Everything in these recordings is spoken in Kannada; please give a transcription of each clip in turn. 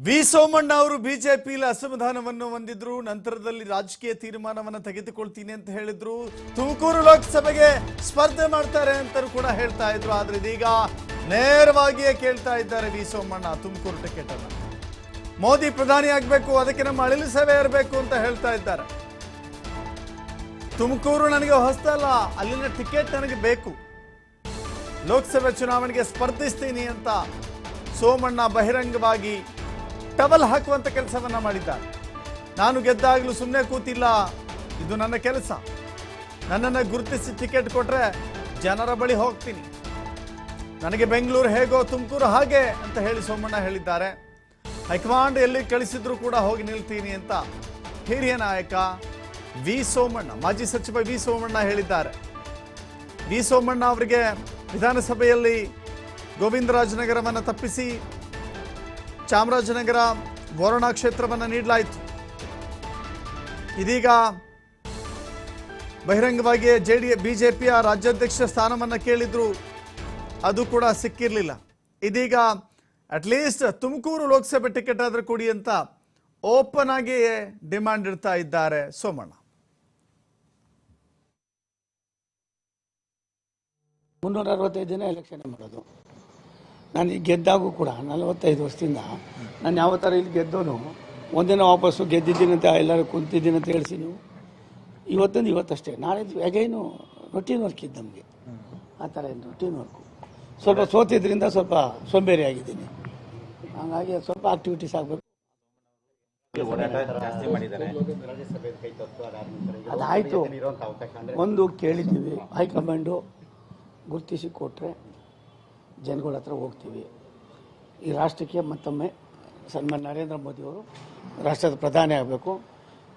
ವಿ ಸೋಮಣ್ಣ ಅವರು ಬಿಜೆಪಿಯಲ್ಲಿ ಅಸಮಾಧಾನವನ್ನು ಹೊಂದಿದ್ರು. ನಂತರದಲ್ಲಿ ರಾಜಕೀಯ ತೀರ್ಮಾನವನ್ನು ತೆಗೆದುಕೊಳ್ತೀನಿ ಅಂತ ಹೇಳಿದ್ರು. ತುಮಕೂರು ಲೋಕಸಭೆಗೆ ಸ್ಪರ್ಧೆ ಮಾಡ್ತಾರೆ ಅಂತ ಕೂಡ ಹೇಳ್ತಾ ಇದ್ರು. ಆದ್ರೆ ಇದೀಗ ನೇರವಾಗಿಯೇ ಕೇಳ್ತಾ ಇದ್ದಾರೆ ವಿ ಸೋಮಣ್ಣ ತುಮಕೂರು ಟಿಕೆಟ್ ಅನ್ನು. ಮೋದಿ ಪ್ರಧಾನಿ ಆಗಬೇಕು, ಅದಕ್ಕೆ ನಮ್ಮ ಅಳಿಲು ಸೇವೆ ಇರಬೇಕು ಅಂತ ಹೇಳ್ತಾ ಇದ್ದಾರೆ. ತುಮಕೂರು ನನಗೆ ಹೊಸದಲ್ಲ, ಅಲ್ಲಿನ ಟಿಕೆಟ್ ನನಗೆ ಬೇಕು, ಲೋಕಸಭೆ ಚುನಾವಣೆಗೆ ಸ್ಪರ್ಧಿಸ್ತೀನಿ ಅಂತ ಸೋಮಣ್ಣ ಬಹಿರಂಗವಾಗಿ ಟವಲ್ ಹಾಕುವಂತ ಕೆಲಸವನ್ನ ಮಾಡಿದ್ದಾರೆ. ನಾನು ಗೆದ್ದಾಗಲೂ ಸುಮ್ಮನೆ ಕೂತಿಲ್ಲ, ಇದು ನನ್ನ ಕೆಲಸ, ನನ್ನನ್ನು ಗುರುತಿಸಿ ಟಿಕೆಟ್ ಕೊಟ್ರೆ ಜನರ ಬಳಿ ಹೋಗ್ತೀನಿ, ನನಗೆ ಬೆಂಗಳೂರು ಹೇಗೋ ತುಮಕೂರು ಹಾಗೆ ಅಂತ ಹೇಳಿ ಸೋಮಣ್ಣ ಹೇಳಿದ್ದಾರೆ. ಹೈಕಮಾಂಡ್ ಎಲ್ಲಿ ಕಳಿಸಿದ್ರು ಕೂಡ ಹೋಗಿ ನಿಲ್ತೀನಿ ಅಂತ ಹಿರಿಯ ನಾಯಕ ವಿ ಸೋಮಣ್ಣ, ಮಾಜಿ ಸಚಿವ ವಿ ಸೋಮಣ್ಣ ಹೇಳಿದ್ದಾರೆ. ವಿ ಸೋಮಣ್ಣ ಅವರಿಗೆ ವಿಧಾನಸಭೆಯಲ್ಲಿ ಗೋವಿಂದರಾಜನಗರವನ್ನು ತಪ್ಪಿಸಿ ಚಾಮರಾಜನಗರ ವರುಣಾ ಕ್ಷೇತ್ರವನ್ನು ನೀಡಲಾಯಿತು. ಇದೀಗ ಬಹಿರಂಗವಾಗಿ ಬಿಜೆಪಿಯ ರಾಜ್ಯಾಧ್ಯಕ್ಷ ಸ್ಥಾನವನ್ನು ಕೇಳಿದ್ರು, ಅದು ಕೂಡ ಸಿಕ್ಕಿರಲಿಲ್ಲ. ಇದೀಗ ಅಟ್ಲೀಸ್ಟ್ ತುಮಕೂರು ಲೋಕಸಭೆ ಟಿಕೆಟ್ ಆದರೂ ಕೊಡಿ ಅಂತ ಓಪನ್ ಆಗಿ ಡಿಮಾಂಡ್ ಇಡ್ತಾ ಇದ್ದಾರೆ ಸೋಮಣ್ಣ. 365 ದಿನ ಎಲೆಕ್ಷನ್ ಮಾಡೋದು. ನಾನು ಈಗ ಗೆದ್ದಾಗೂ ಕೂಡ 45 ವರ್ಷದಿಂದ ನಾನು ಯಾವ ಥರ ಇಲ್ಲಿ ಗೆದ್ದೋನು ಒಂದಿನ ವಾಪಸ್ಸು ಗೆದ್ದಿದ್ದೀನಿ ಅಂತ ಎಲ್ಲರೂ ಕುಂತಿದ್ದೀನಿ ಅಂತ ಹೇಳಿಸಿ ನೀವು ಇವತ್ತೊಂದು ಇವತ್ತಷ್ಟೇ, ನಾಳೆ ಹೇಗೇನು ರೊಟೀನ್ ವರ್ಕ್ ಇದ್ದು ನಮಗೆ. ಆ ಥರ ಏನು ರೊಟೀನ್ ವರ್ಕು. ಸ್ವಲ್ಪ ಸೋತಿದ್ರಿಂದ ಸ್ವಲ್ಪ ಸೋಂಬೇರಿ ಆಗಿದ್ದೀನಿ, ಹಾಗಾಗಿ ಸ್ವಲ್ಪ ಆಕ್ಟಿವಿಟೀಸ್ ಆಗಬೇಕು. ಅದಾಯಿತು, ಒಂದು ಕೇಳಿದ್ದೀವಿ, ಹೈಕಮಾಂಡು ಗುರುತಿಸಿ ಕೊಟ್ಟರೆ ಜನಗಳ ಹತ್ರ ಹೋಗ್ತೀವಿ. ಈ ರಾಷ್ಟ್ರಕ್ಕೆ ಮತ್ತೊಮ್ಮೆ ಸನ್ಮಾನ್ಯ ನರೇಂದ್ರ ಮೋದಿಯವರು ರಾಷ್ಟ್ರದ ಪ್ರಧಾನಿ ಆಗಬೇಕು,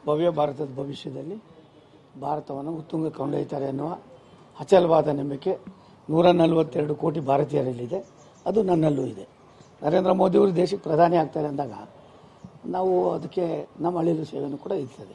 ಭವ್ಯ ಭಾರತದ ಭವಿಷ್ಯದಲ್ಲಿ ಭಾರತವನ್ನು ಉತ್ತುಂಗಕ್ಕೆ ಕೊಂಡೊಯ್ತಾರೆ ಅನ್ನುವ ಅಚಲವಾದ ನಂಬಿಕೆ 142 ಕೋಟಿ ಭಾರತೀಯರಲ್ಲಿದೆ. ಅದು ನನ್ನಲ್ಲೂ ಇದೆ. ನರೇಂದ್ರ ಮೋದಿಯವರು ದೇಶಕ್ಕೆ ಪ್ರಧಾನಿ ಆಗ್ತಾರೆ ಅಂದಾಗ ನಾವು ಅದಕ್ಕೆ ನಮ್ಮ ಅಳಿಲು ಸೇವೆಯೂ ಕೂಡ ಇರ್ತದೆ.